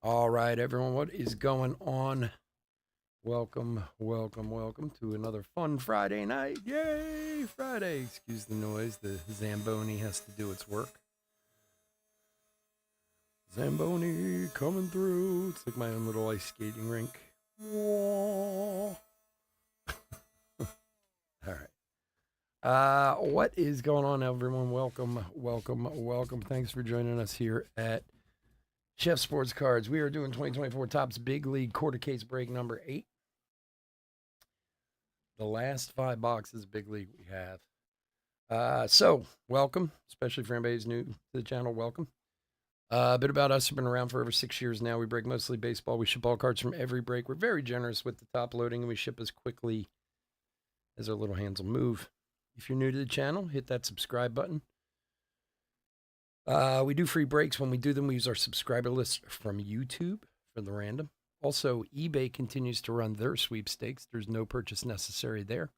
All right, everyone, what is going on? Welcome, welcome, welcome to another fun Friday night. Yay, Friday. Excuse the noise. The Zamboni has to do its work. Zamboni coming through. It's like my own little ice skating rink. All right. What is going on, everyone? Welcome, welcome, welcome. Thanks for joining us here at Chef Sports Cards. We are doing 2024 Topps Big League quarter case break number 8. The last 5 boxes Big League we have. So, welcome, especially for anybody who's new to the channel. Welcome. A bit about us. We've been around for over 6 years now. We break mostly baseball. We ship all cards from every break. We're very generous with the top loading, and we ship as quickly as our little hands will move. If you're new to the channel, hit that subscribe button. We do free breaks. When we do them, we use our subscriber list from YouTube for the random. Also, eBay continues to run their sweepstakes. There's no purchase necessary there.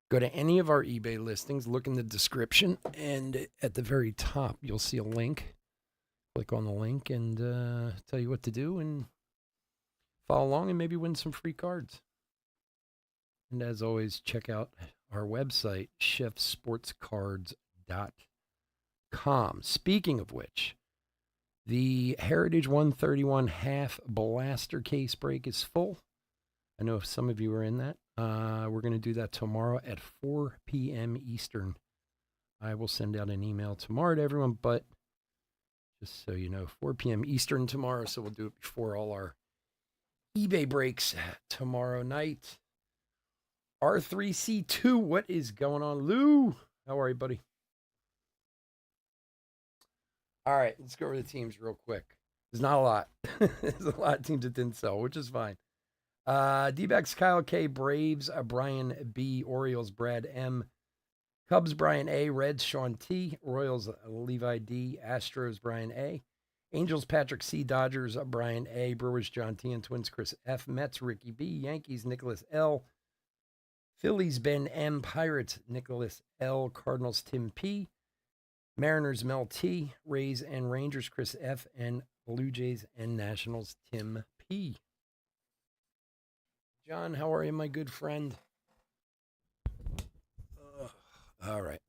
Go to any of our eBay listings, look in the description, and at the very top, you'll see a link. Click on the link and tell you what to do and follow along and maybe win some free cards. And as always, check out our website, chefsportscards.com. Speaking of which, the Heritage 131 half blaster case break is full. I know some of you are in that. We're going to do that tomorrow at 4 p.m. Eastern. I will send out an email tomorrow to everyone, but just so you know, 4 p.m. Eastern tomorrow, so we'll do it before all our eBay breaks tomorrow night. R3C2, what is going on? Lou, how are you, buddy? All right, let's go over the teams real quick. There's not a lot. There's a lot of teams that didn't sell, which is fine. D-backs, Kyle K, Braves, Brian B, Orioles, Brad M, Cubs, Brian A, Reds, Sean T, Royals, Levi D, Astros, Brian A, Angels, Patrick C, Dodgers, Brian A, Brewers, John T, and Twins, Chris F, Mets, Ricky B, Yankees, Nicholas L, Phillies, Ben M, Pirates, Nicholas L, Cardinals, Tim P, Mariners, Mel T, Rays and Rangers, Chris F, and Blue Jays and Nationals, Tim P. John, how are you, my good friend? All right.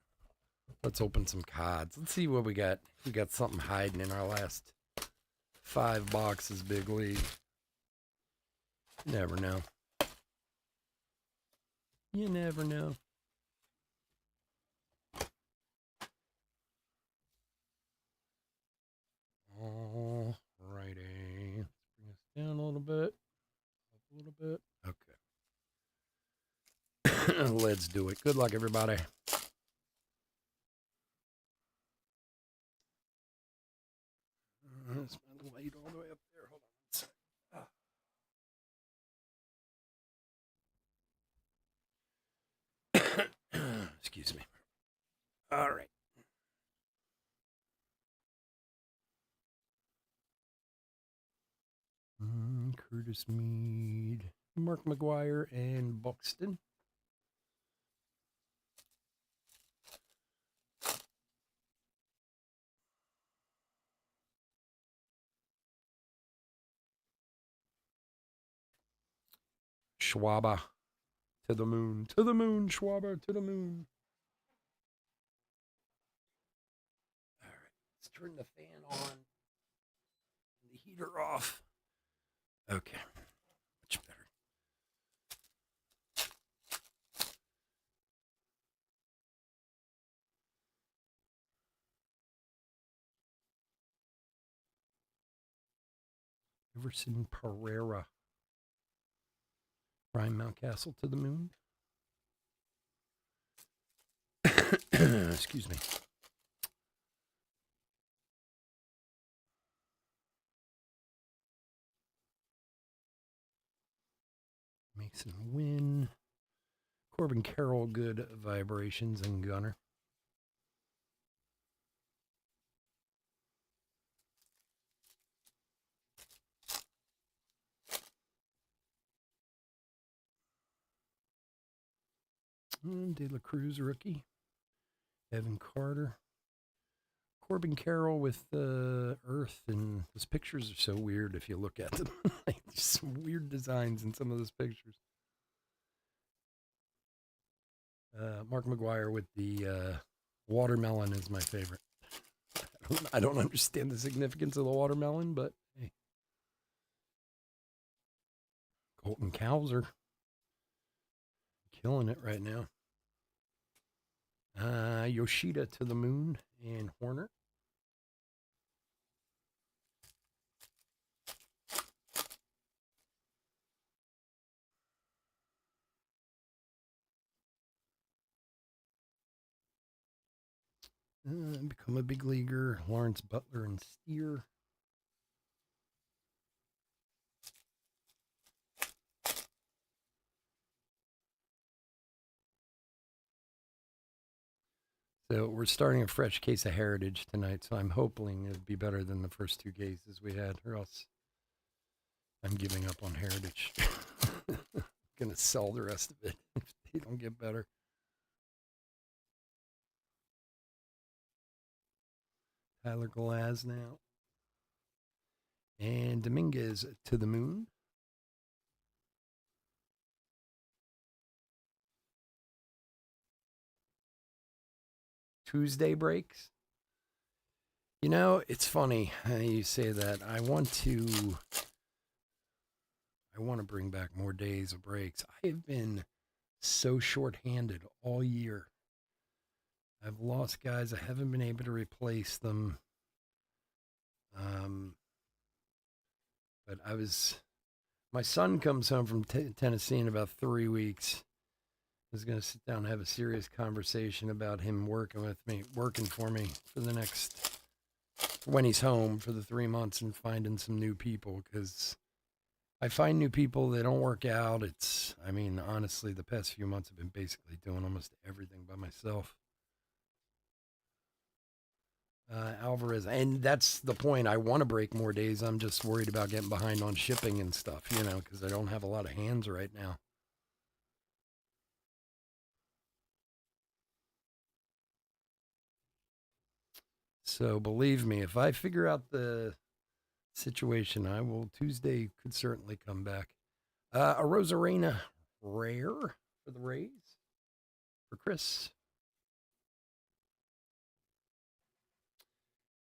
Let's open some cards. Let's see what we got. We got something hiding in our last 5 boxes, Big League. You never know. You never know. All righty. Let's bring us down a little bit. Up a little bit. Okay. Let's do it. Good luck, everybody. Let's put the light all the way up there. Hold on. Excuse me. All right. Curtis Mead, Mark McGwire, and Buxton. Schwaba to the moon, Schwaba to the moon. All right, let's turn the fan on, the heater off. Okay, much better. Everson Pereira, Brian Mountcastle to the moon. Excuse me. Mason Wynn, Corbin Carroll, good vibrations, and Gunner. De La Cruz rookie. Evan Carter. Corbin Carroll with Earth, and those pictures are so weird if you look at them. Like, there's some weird designs in some of those pictures. Mark McGuire with the watermelon is my favorite. I don't understand the significance of the watermelon, but hey. Colton Cowser killing it right now. Yoshida to the moon and Horner. Become a big leaguer. Lawrence Butler and Steer. So we're starting a fresh case of Heritage tonight, so I'm hoping it'll be better than the first two cases we had, or else I'm giving up on Heritage. Gonna sell the rest of it if they don't get better. Tyler Glass now. And Dominguez to the moon. Tuesday breaks. You know, it's funny you say that. I want to bring back more days of breaks. I have been so short-handed all year. I've lost guys. I haven't been able to replace them. But my son comes home from Tennessee in about 3 weeks. I was going to sit down and have a serious conversation about him working for me for the next, when he's home for the 3 months, and finding some new people, because I find new people, they don't work out. Honestly, the past few months I've been basically doing almost everything by myself. Alvarez, and that's the point. I want to break more days. I'm just worried about getting behind on shipping and stuff, because I don't have a lot of hands right now. So believe me, if I figure out the situation, Tuesday could certainly come back. A Rosarena rare for the Rays for Chris.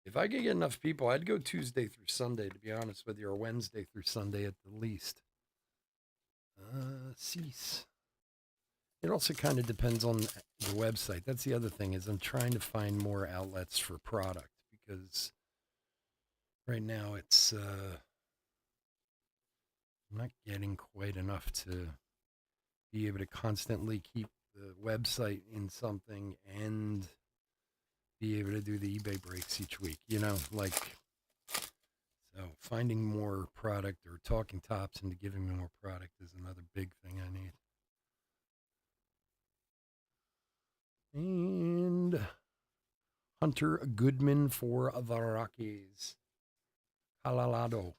If I could get enough people, I'd go Tuesday through Sunday, to be honest with you, or Wednesday through Sunday at the least. Cease. It also kind of depends on the website. That's the other thing, is I'm trying to find more outlets for product, because right now it's I'm not getting quite enough to be able to constantly keep the website in something and be able to do the eBay breaks each week, so finding more product or talking tops into giving me more product is another big thing I need. And Hunter Goodman for the Rockies. Colorado.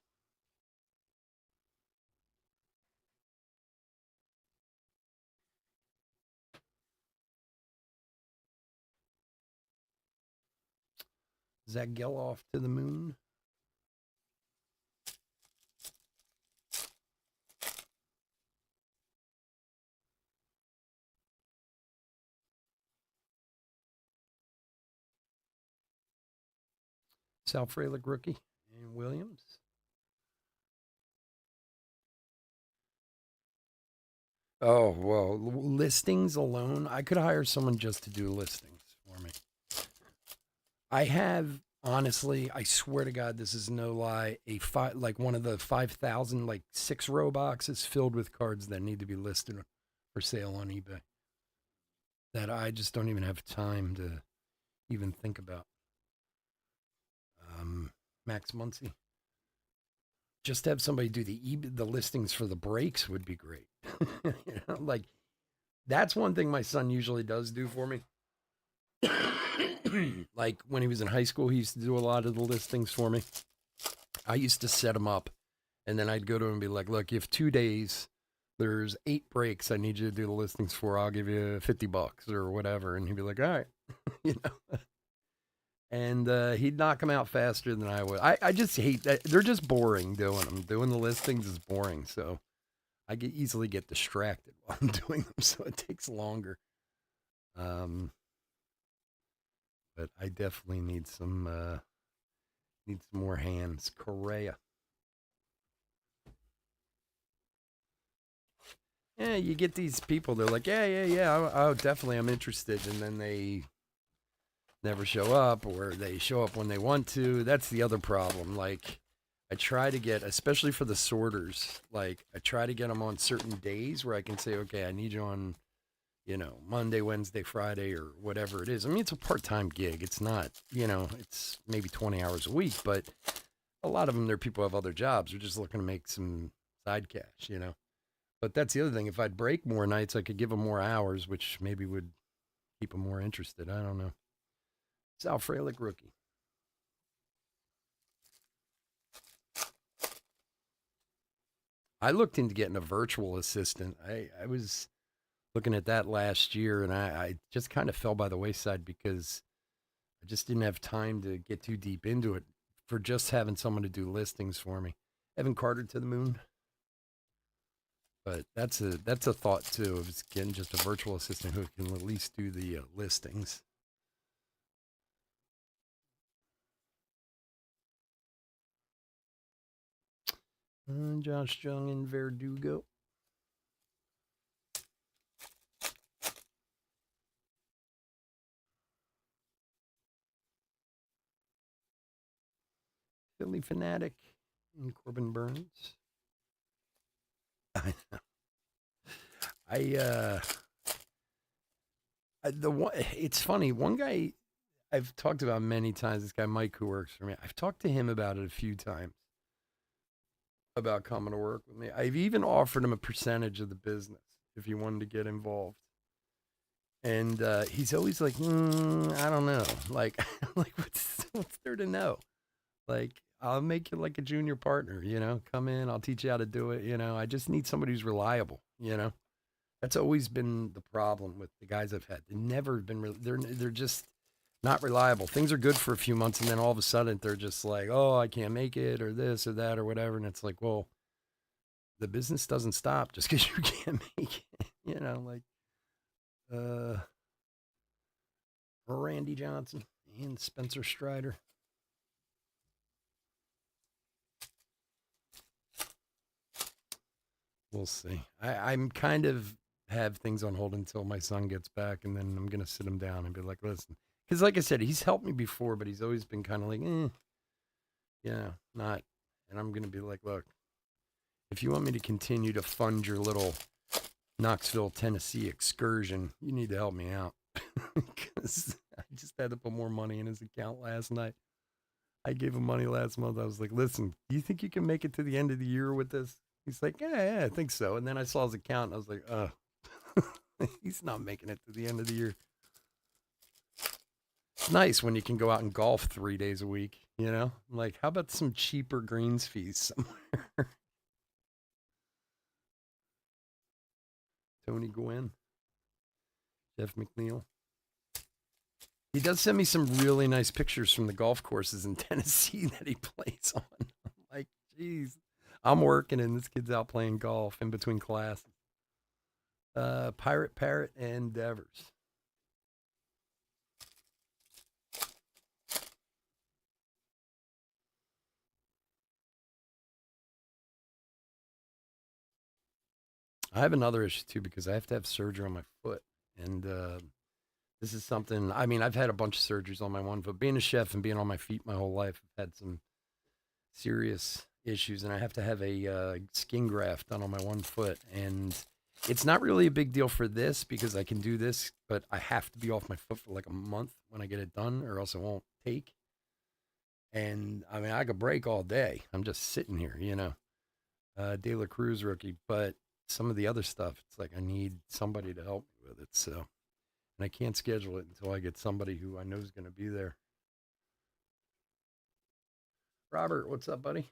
Zach Geloff to the moon. Sal Frelick rookie and Williams. Oh, well, listings alone, I could hire someone just to do listings for me. I have, honestly, I swear to God, this is no lie, one of the 5,000, 6-row boxes filled with cards that need to be listed for sale on eBay, that I just don't even have time to even think about. Max Muncy. Just to have somebody do the listings for the breaks would be great. That's one thing my son usually does do for me. Like when he was in high school, he used to do a lot of the listings for me. I used to set him up, and then I'd go to him and be like, look, you have 2 days there's 8 breaks I need you to do the listings for. I'll give you $50 or whatever. And he'd be like, all right, you know. And he'd knock them out faster than I would. I just hate that. They're just boring doing them. Doing the listings is boring. So I easily get distracted while I'm doing them. So it takes longer. Um, but I definitely need some more hands. Correa. Yeah, you get these people. They're like, yeah. Oh, definitely, I'm interested, and then they never show up, or they show up when they want to. That's the other problem. Like, I try to get, especially for the sorters, like I try to get them on certain days where I can say, okay, I need you on, Monday, Wednesday, Friday, or whatever it is. I mean, it's a part-time gig. It's not, it's maybe 20 hours a week, but a lot of them, they're people who have other jobs. They're just looking to make some side cash. But that's the other thing. If I'd break more nights, I could give them more hours, which maybe would keep them more interested. I don't know. Sal Frelick rookie. I looked into getting a virtual assistant. I was looking at that last year, and I just kind of fell by the wayside because I just didn't have time to get too deep into it for just having someone to do listings for me. Evan Carter to the moon. But that's a thought too, of getting just a virtual assistant who can at least do the listings. Josh Jung and Verdugo. Philly Fanatic and Corbin Burns. I the one. It's funny. One guy I've talked about many times. This guy Mike, who works for me. I've talked to him about it a few times about coming to work with me. I've even offered him a percentage of the business if he wanted to get involved. And he's always like, I don't know. Like, like what's there to know? Like, I'll make you like a junior partner. Come in, I'll teach you how to do it. I just need somebody who's reliable. That's always been the problem with the guys I've had. They've never been. They're just not reliable. Things are good for a few months, and then all of a sudden they're just like, oh, I can't make it, or this or that, or whatever. And it's like, well, the business doesn't stop just because you can't make it. Like uh, Randy Johnson and Spencer Strider. We'll see. I'm kind of have things on hold until my son gets back, and then I'm gonna sit him down and be like, listen, because like I said, he's helped me before, but he's always been kind of like, not. And I'm gonna be like, look, if you want me to continue to fund your little Knoxville, Tennessee excursion, you need to help me out because I just had to put more money in his account last night. I gave him money last month. I was like, listen, do you think you can make it to the end of the year with this? He's like, yeah, I think so. And then I saw his account and I was like, he's not making it to the end of the year. It's nice when you can go out and golf 3 days a week. Like, how about some cheaper greens fees somewhere? Tony Gwynn, Jeff McNeil. He does send me some really nice pictures from the golf courses in Tennessee that he plays on. I'm like, geez, I'm working and this kid's out playing golf in between classes. Pirate Parrot and Devers. I have another issue too because I have to have surgery on my foot, and this is something. I mean, I've had a bunch of surgeries on my one foot. Being a chef and being on my feet my whole life, I've had some serious issues, and I have to have a skin graft done on my one foot, and it's not really a big deal for this because I can do this, but I have to be off my foot for like a month when I get it done, or else it won't take. And I mean, I could break all day. I'm just sitting here. De La Cruz rookie, but some of the other stuff, it's like I need somebody to help me with it. So, and I can't schedule it until I get somebody who I know is going to be there. Robert, what's up, buddy?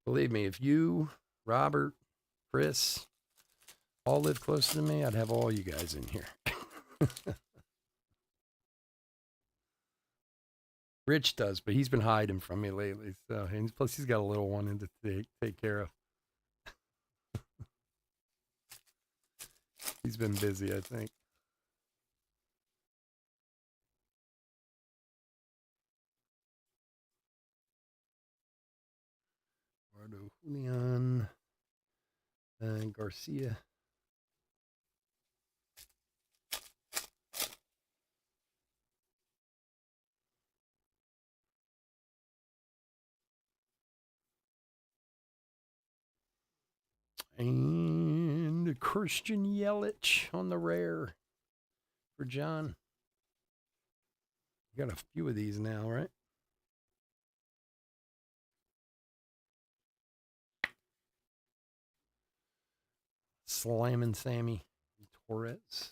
Believe me, if you, Robert, Chris, all live closer to me, I'd have all you guys in here. Rich does, but he's been hiding from me lately. So, and plus he's got a little one to take care of. He's been busy, I think. Eduardo Julian and Garcia. And Christian Yelich on the rare for John. You got a few of these now, right? Slamming Sammy Torres.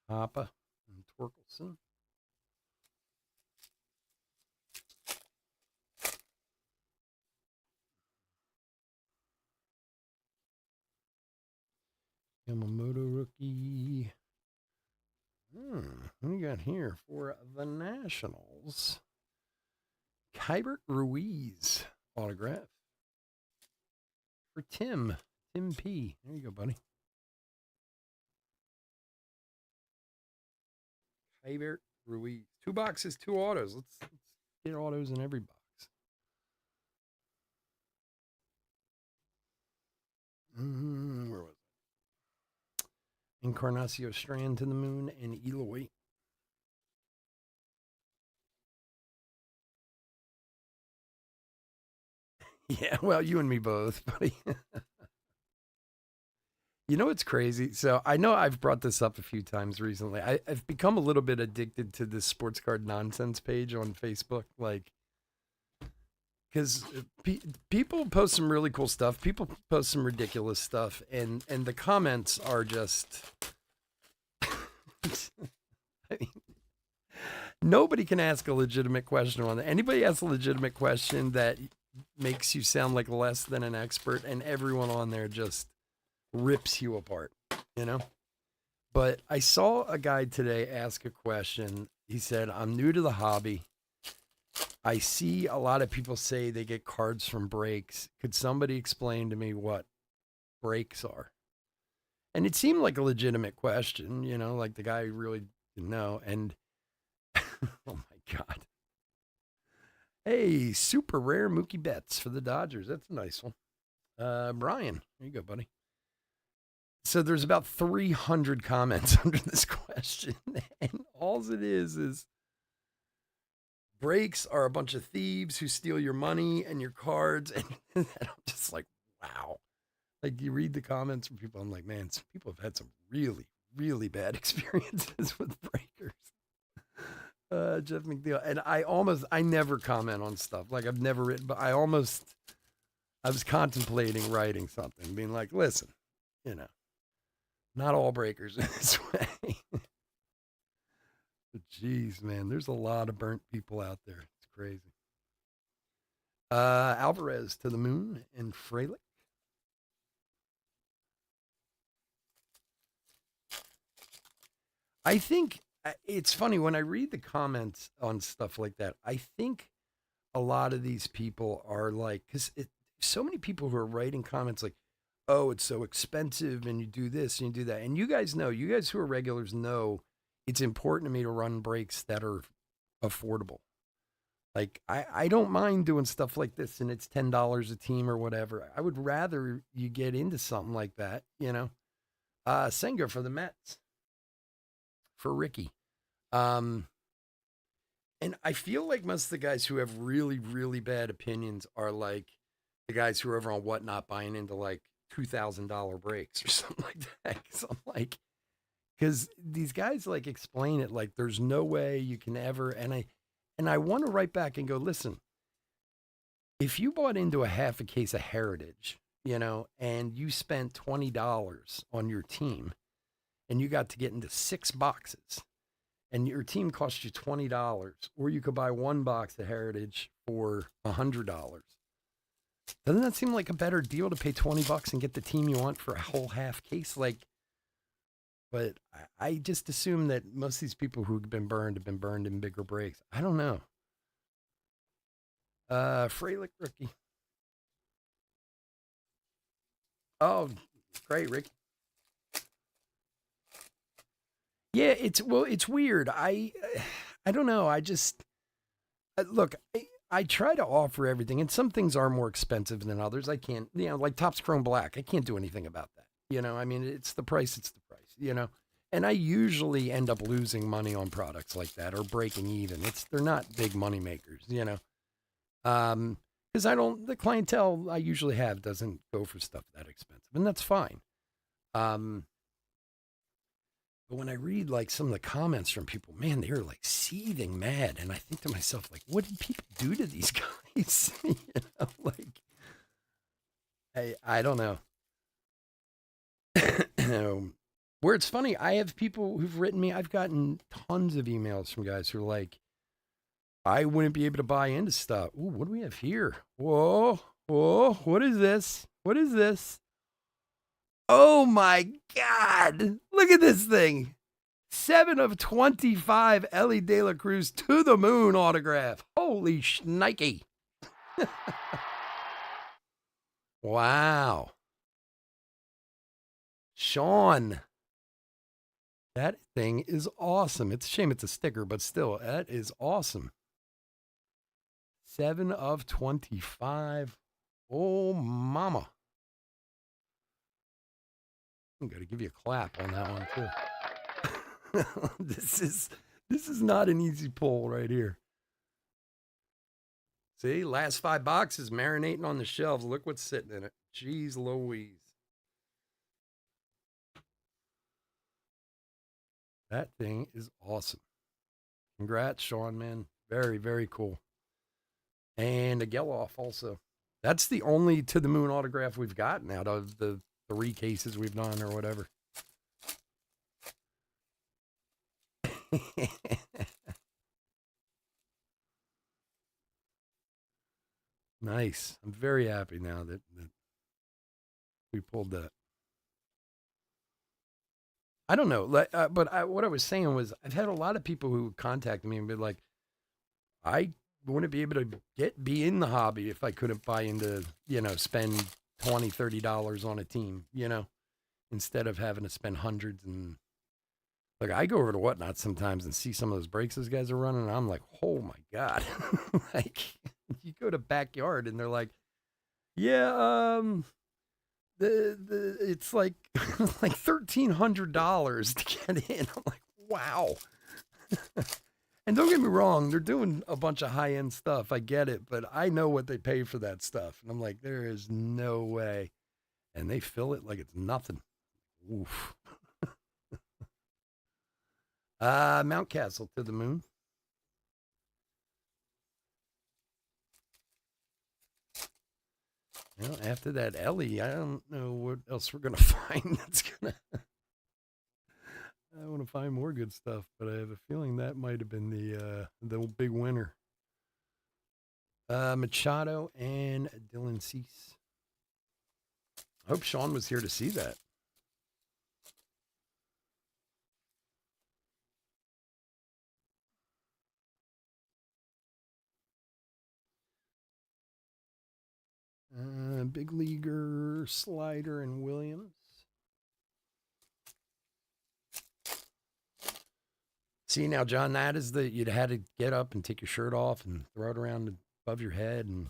Hoppa and Torkelson. Yamamoto rookie. What do we got here for the Nationals? Keibert Ruiz autograph for Tim P. There you go, buddy. Keibert Ruiz. 2 boxes, 2 autos. Let's get autos in every box. Where was it? Encarnacio Strand to the moon and Eloy. Yeah, well, you and me both, buddy. You know what's crazy? So I know I've brought this up a few times recently. I've become a little bit addicted to this sports card nonsense page on Facebook. Like, because people post some really cool stuff. People post some ridiculous stuff, and the comments are just. I mean, nobody can ask a legitimate question on that. Anybody asks a legitimate question that makes you sound like less than an expert, and everyone on there just rips you apart, you know? But I saw a guy today ask a question. He said, I'm new to the hobby. I see a lot of people say they get cards from breaks. Could somebody explain to me what breaks are? And it seemed like a legitimate question, you know, like the guy really didn't know. And oh my God. Hey, super rare Mookie Betts for the Dodgers. That's a nice one. Brian, there you go, buddy. So there's about 300 comments under this question, and all it is breaks are a bunch of thieves who steal your money and your cards, and I'm just like, wow. Like, you read the comments from people, I'm like, man, some people have had some really, really bad experiences with breakers. Jeff McNeil, and I never comment on stuff. Like, I've never written, but I was contemplating writing something, being like, listen, you know, not all breakers in this way. But geez, man, there's a lot of burnt people out there. It's crazy. Alvarez to the moon and Frelick. I think it's funny when I read the comments on stuff like that. I think a lot of these people are like, because so many people who are writing comments like, oh, it's so expensive and you do this and you do that. And you guys who are regulars know it's important to me to run breaks that are affordable. Like, I don't mind doing stuff like this and it's $10 a team or whatever. I would rather you get into something like that, you know. Senga for the Mets. For Ricky. And I feel like most of the guys who have really, really bad opinions are like the guys who are over on Whatnot buying into like $2,000 breaks or something like that. Cause I'm like, because these guys like explain it like there's no way you can ever, and I want to write back and go, listen, if you bought into a half a case of Heritage and you spent $20 on your team and you got to get into 6 boxes and your team cost you $20, or you could buy 1 box of Heritage for $100. Doesn't that seem like a better deal to pay $20 and get the team you want for a whole half case? But I just assume that most of these people who've been burned have been burned in bigger breaks. I don't know. Frelick rookie. Oh, great, Ricky. Yeah, it's weird. I don't know. I just look. I try to offer everything, and some things are more expensive than others. I can't, like Topps Chrome Black. I can't do anything about that. I mean, it's the price. It's the price. And I usually end up losing money on products like that or breaking even. They're not big money makers. Because the clientele I usually have doesn't go for stuff that expensive, and that's fine. But when I read like some of the comments from people, man, they're like seething mad. And I think to myself, like, what did people do to these guys? I don't know. Where it's funny, I have people who've written me, I've gotten tons of emails from guys who are like, I wouldn't be able to buy into stuff. Ooh, what do we have here? Whoa, what is this? What is this? Oh my God. Look at this thing. 7 of 25 Elly De La Cruz to the moon autograph. Holy shnikey. Wow. Sean. That thing is awesome. It's a shame it's a sticker, but still, that is awesome. 7 of 25. Oh, mama. I'm going to give you a clap on that one, too. This is not an easy pull right here. See, last 5 boxes marinating on the shelves. Look what's sitting in it. Jeez Louise. That thing is awesome. Congrats, Sean, man. Very, very cool. And a Geloff also. That's the only to the moon autograph we've gotten out of the 3 cases we've done or whatever. Nice. I'm very happy now that we pulled that. I don't know, but what I was saying was I've had a lot of people who contact me and be like, I wouldn't be able to be in the hobby if I couldn't buy into, spend $20, $30 on a team, instead of having to spend hundreds. And like, I go over to Whatnot sometimes and see some of those breaks those guys are running, and I'm like, oh my God. Like, you go to Backyard and they're like, yeah, it's like like $1,300 to get in. I'm like, wow. And don't get me wrong, they're doing a bunch of high end stuff. I get it, but I know what they pay for that stuff, and I'm like, there is no way. And they fill it like it's nothing. Oof. Mountcastle to the moon. Well, after that Elly, I don't know what else we're gonna find. That's gonna. I want to find more good stuff, but I have a feeling that might have been the big winner. Machado and Dylan Cease. I hope Sean was here to see that. Big leaguer, Slider, and Williams. See now, John, that is you'd had to get up and take your shirt off and throw it around above your head, and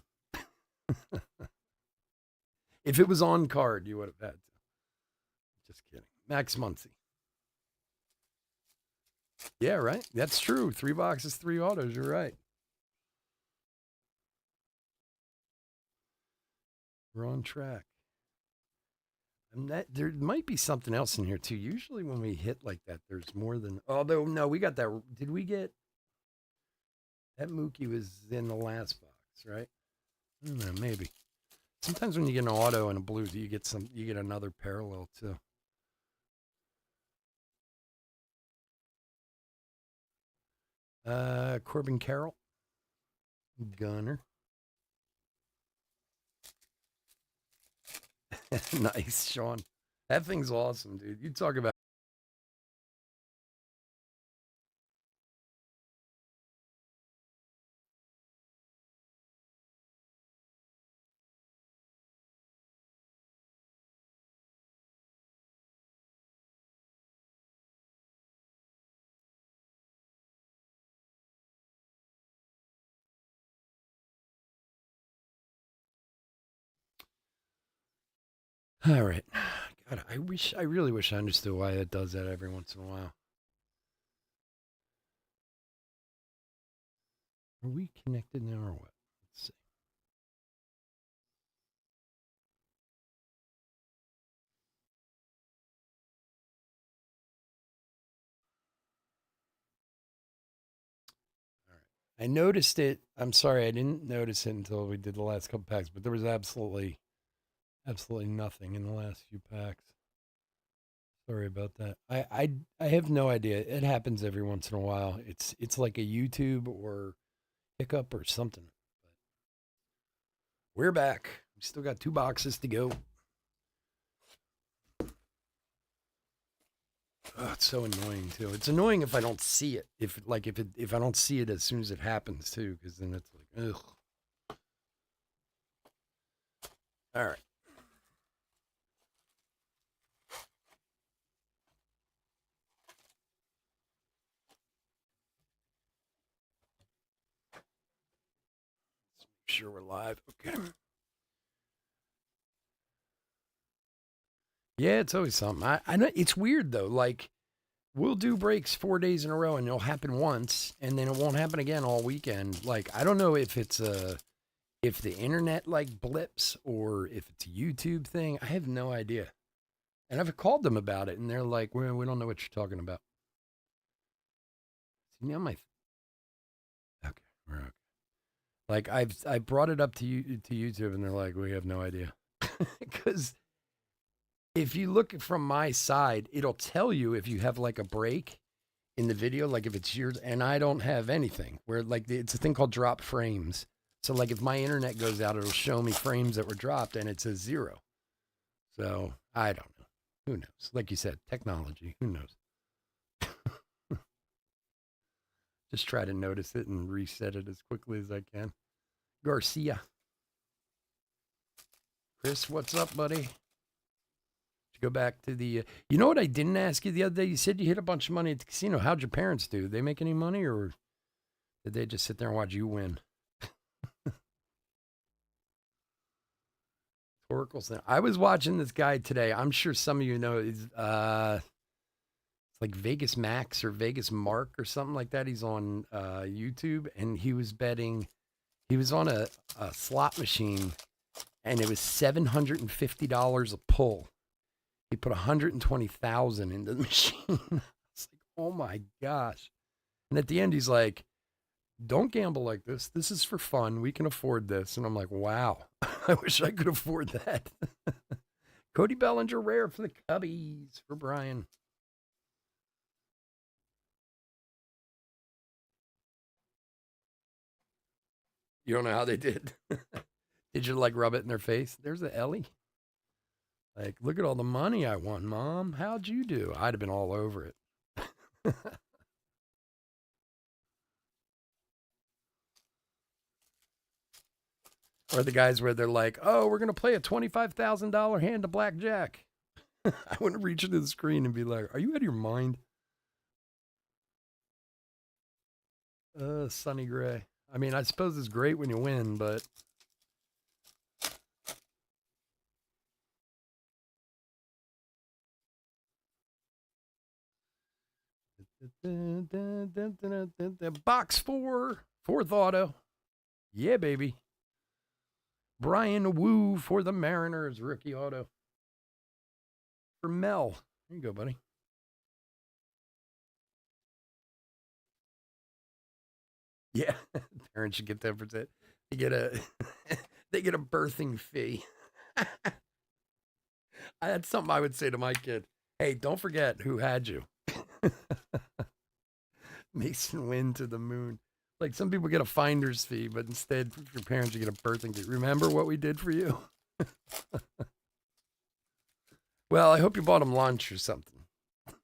if it was on card, you would have had to. Just kidding. Max Muncy. Yeah, right. That's true. 3 boxes, 3 autos. You're right. We're on track. And there might be something else in here too. Usually when we hit like that, there's more than. Although no, we got that. Did we get that? Mookie was in the last box, right? I don't know, maybe. Sometimes when you get an auto and a blue, you get another parallel too. Corbin Carroll, Gunner. Nice, Sean. That thing's awesome, dude. You talk about. All right. God, I really wish I understood why it does that every once in a while. Are we connected now or what? Let's see. All right. I noticed it. I'm sorry, I didn't notice it until we did the last couple packs, but there was absolutely nothing in the last few packs. Sorry about that. I have no idea. It happens every once in a while. It's like a YouTube or hiccup or something. But we're back. We still got 2 boxes to go. Oh, it's so annoying too. It's annoying if I don't see it. If I don't see it as soon as it happens too, because then it's like ugh. All right. Let's make sure we're live. Okay. Yeah, it's always something. I know it's weird though. Like we'll do breaks 4 days in a row, and it'll happen once, and then it won't happen again all weekend. Like I don't know if the internet like blips or if it's a YouTube thing. I have no idea. And I've called them about it, and they're like, we don't know what you're talking about." See, now my okay, we're okay. Like I brought it up to you to YouTube, and they're like, "We have no idea," because if you look from my side, it'll tell you if you have like a break in the video, like if it's yours, and I don't have anything. Where like it's a thing called drop frames. So like if my internet goes out, it'll show me frames that were dropped, and it says 0. So I don't know. Who knows? Like you said, technology. Who knows? Just try to notice it and reset it as quickly as I can. Garcia. Chris, what's up, buddy? Go back to the. You know what I didn't ask you the other day? You said you hit a bunch of money at the casino. How'd your parents do? Did they make any money, or did they just sit there and watch you win? Oracle's. I was watching this guy today. I'm sure some of you know. It's like Vegas Max or Vegas Mark or something like that. He's on YouTube, and he was betting. He was on a slot machine, and it was $750 a pull. He put 120,000 into the machine. It's like, oh my gosh! And at the end, he's like, "Don't gamble like this. This is for fun. We can afford this." And I'm like, "Wow, I wish I could afford that." Cody Bellinger, rare for the Cubbies for Brian. You don't know how they did. Did you like rub it in their face? There's the Ellie. Like, look at all the money I won, Mom. How'd you do? I'd have been all over it. Or the guys where they're like, "Oh, we're gonna play a $25,000 hand of blackjack." I wouldn't reach into the screen and be like, "Are you out of your mind?" Sonny Gray. I mean, I suppose it's great when you win, but box 4, 4th auto. Yeah, baby. Brian Wu for the Mariners, rookie auto. For Mel. There you go, buddy. Yeah, parents should get 10%. You get a They get a birthing fee. That's something I would say to my kid. Hey, don't forget who had you. Mason Wynn to the moon. Like some people get a finder's fee, but instead, your parents, you get a birthing fee. Remember what we did for you? Well, I hope you bought him lunch or something,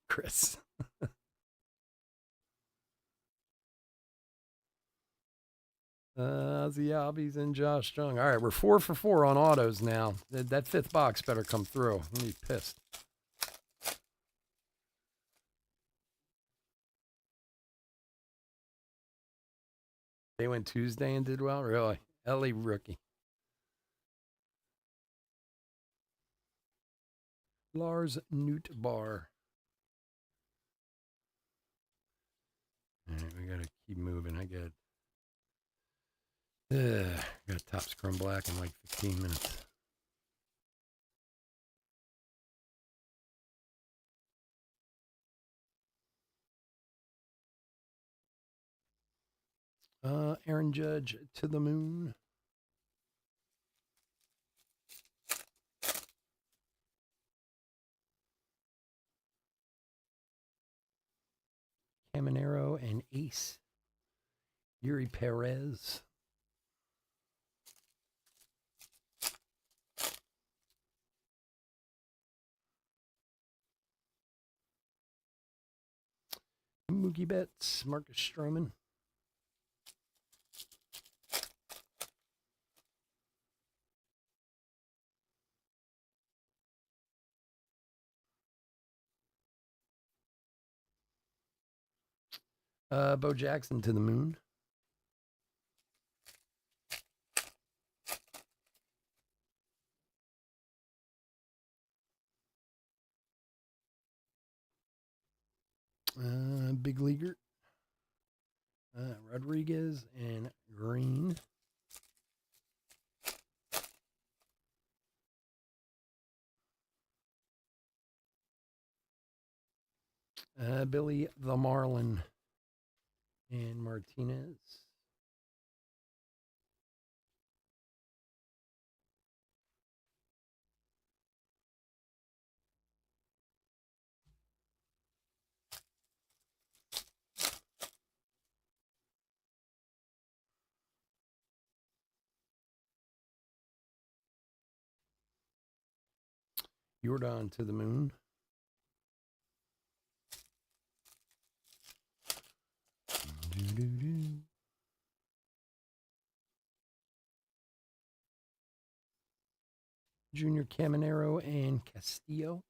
Chris. Ozzy Albies and Josh Jung. All right, we're 4 for 4 on autos now. That fifth box better come through. I'm gonna be pissed. They went Tuesday and did well? Really? Ellie rookie. Lars Nootbaar. All right, we gotta keep moving. I got top scrum black in like 15 minutes. Aaron Judge to the moon. Caminero and Ace. Yuri Perez. Mookie Betts, Marcus Stroman. Bo Jackson to the moon. Big leaguer. Rodriguez and Green. Billy the Marlin and Martinez. Jordan to the moon. Junior Caminero and Castillo.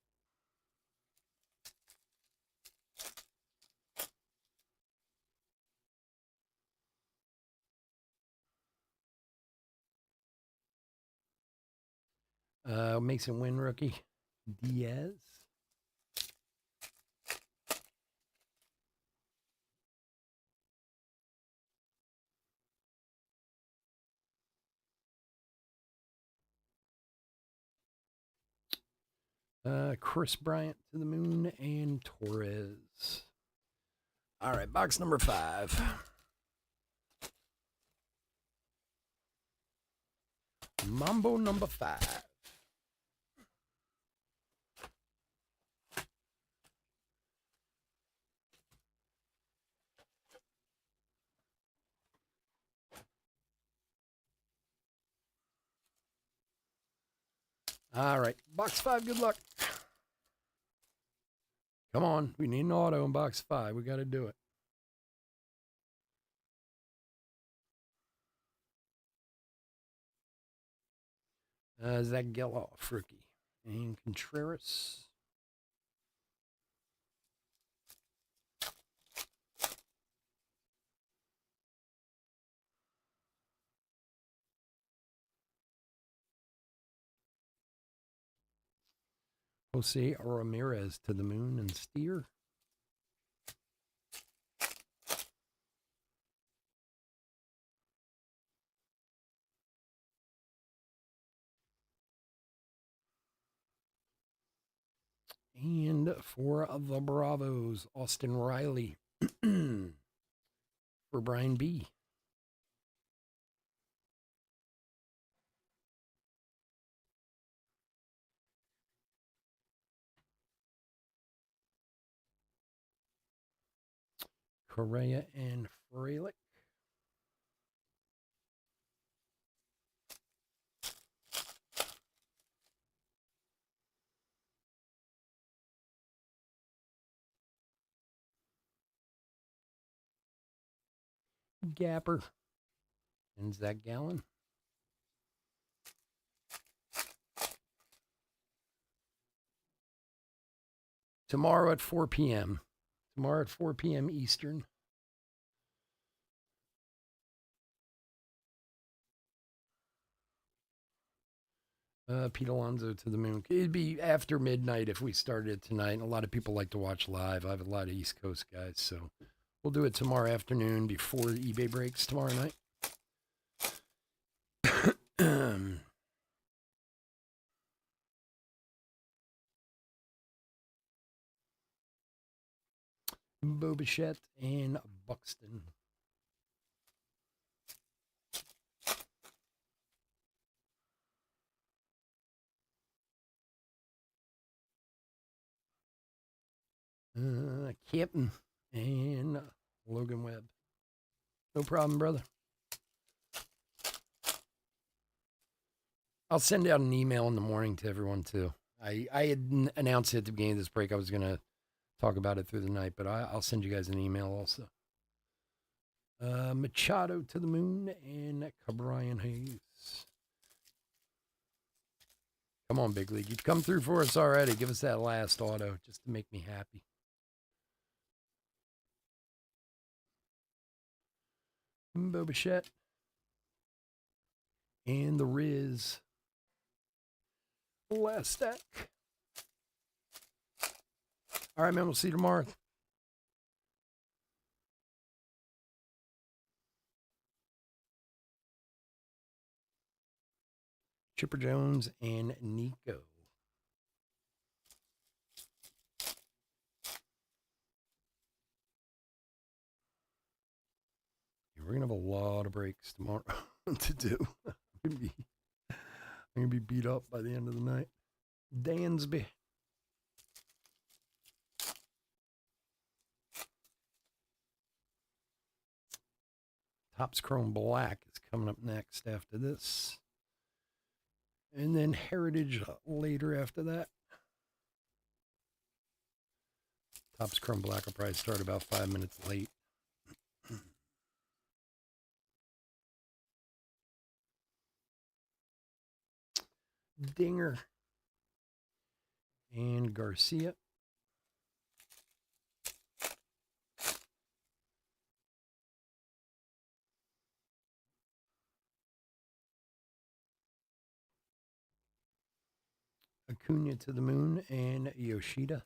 Mason Wynn rookie. Diaz. Chris Bryant to the moon and Torres. All right, box number 5. Mambo number 5. All right, box 5, good luck. Come on, we need an auto in box 5. We got to do it. Zach Geloff, rookie. And Contreras. Jose Ramirez to the moon and Steer. And for the Bravos, Austin Riley. For Brian B. Correa and Frelick. Gapper and Zach Gallen. Tomorrow at 4 p.m. Tomorrow at 4 p.m. Eastern. Pete Alonso to the moon. It'd be after midnight if we started tonight. A lot of people like to watch live. I have a lot of East Coast guys, so we'll do it tomorrow afternoon before eBay breaks tomorrow night. Bo Bichette and Buxton. Captain and Logan Webb. No problem, brother. I'll send out an email in the morning to everyone, too. I had announced at the beginning of this break I was going to talk about it through the night, but I'll send you guys an email also. Machado to the moon and Brian Hayes. Come on, Big League. You've come through for us already. Give us that last auto just to make me happy. Bo Bichette. And the Riz. Last stack. All right, man. We'll see you tomorrow. Chipper Jones and Nico. We're going to have a lot of breaks tomorrow to do. I'm going to be beat up by the end of the night. Dansby. Topps Chrome Black is coming up next after this. And then Heritage later after that. Topps Chrome Black will probably start about 5 minutes late. Dinger and Garcia. Acuna to the moon and Yoshida.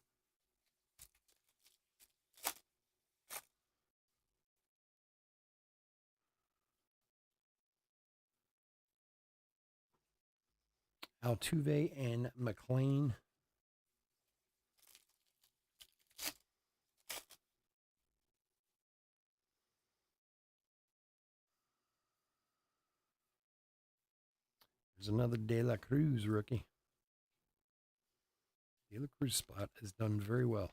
Altuve and McLean. There's another De La Cruz rookie. De La Cruz spot has done very well.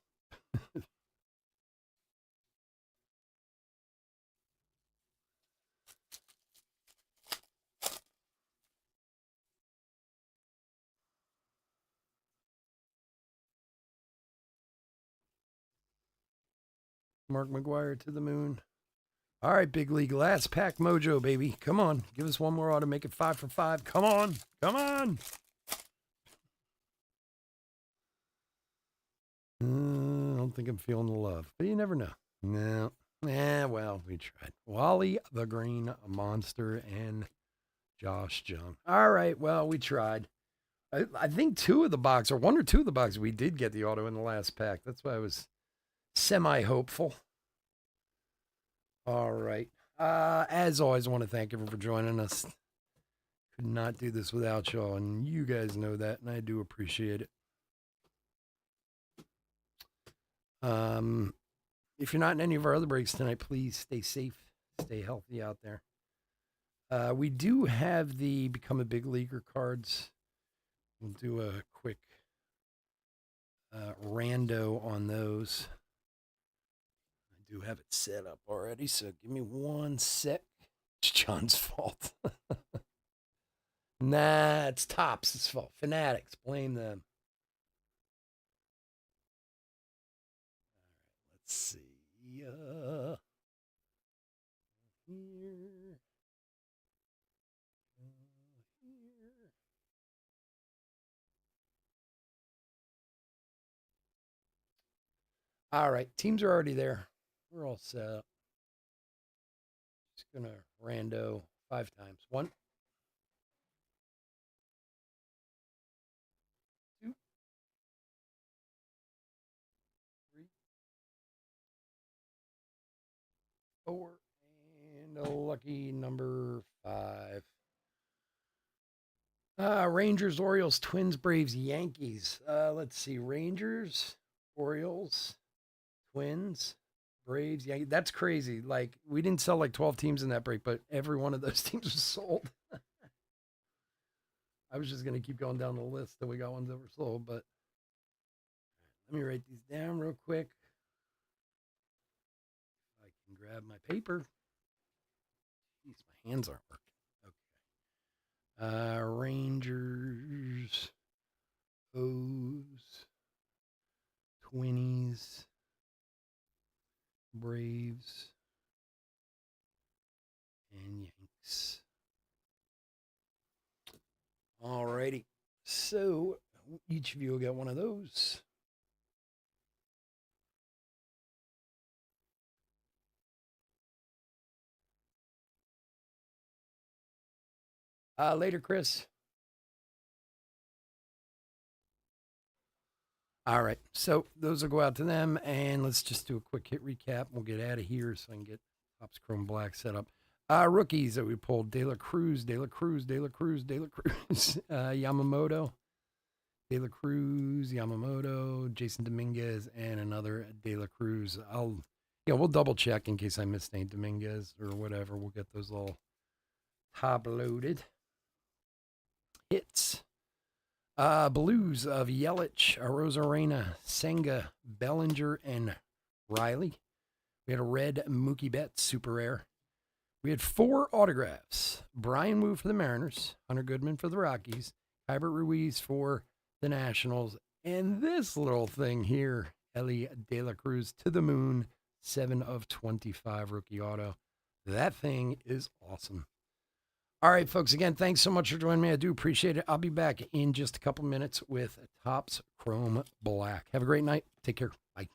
Mark McGuire to the moon. All right, Big League. Last pack mojo, baby. Come on. Give us one more auto. Make it 5 for 5. Come on. Come on. I don't think I'm feeling the love, but you never know. No. Well, we tried. Wally the Green Monster and Josh Jung. All right. Well, we tried. I think one or two of the boxes, we did get the auto in the last pack. That's why I was semi-hopeful. All right. As always, I want to thank everyone for joining us. Could not do this without y'all, and you guys know that, and I do appreciate it. If you're not in any of our other breaks tonight, please stay safe, stay healthy out there. We do have the Become a Big Leaguer cards. We'll do a quick rando on those. I do have it set up already, so give me 1 sec. It's John's fault. Nah, it's Topps' fault. Fanatics, blame them. Let's see. Here. Here. All right, teams are already there. We're all set up. Just gonna rando 5 times. 1, 2, 3, 4, and a lucky number 5. Rangers, Orioles, Twins, Braves, Yankees. Let's see. Rangers, Orioles, Twins, Braves, Yankees. That's crazy. Like, we didn't sell like 12 teams in that break, but every one of those teams was sold. I was just going to keep going down the list till we got ones that were sold, but let me write these down real quick. I can grab my paper. Jeez, my hands aren't working. Rangers, O's, Twinnies, Braves, and Yanks. Alrighty. So each of you will get one of those. Later, Chris. All right. So those will go out to them. And let's just do a quick hit recap. We'll get out of here so I can get Topps Chrome Black set up. Rookies that we pulled: De La Cruz, Yamamoto, De La Cruz, Yamamoto, Jason Dominguez, and another De La Cruz. We'll double check in case I missed any Dominguez or whatever. We'll get those all top loaded. Hits. Blues of Yelich, Arozarena, Senga, Bellinger, and Riley. We had a red Mookie Betts, super rare. We had 4 autographs. Brian Wu for the Mariners, Hunter Goodman for the Rockies, Hybert Ruiz for the Nationals, and this little thing here, Ellie De La Cruz to the moon, 7 of 25 rookie auto. That thing is awesome. All right, folks, again, thanks so much for joining me. I do appreciate it. I'll be back in just a couple minutes with Topps Chrome Black. Have a great night. Take care. Bye.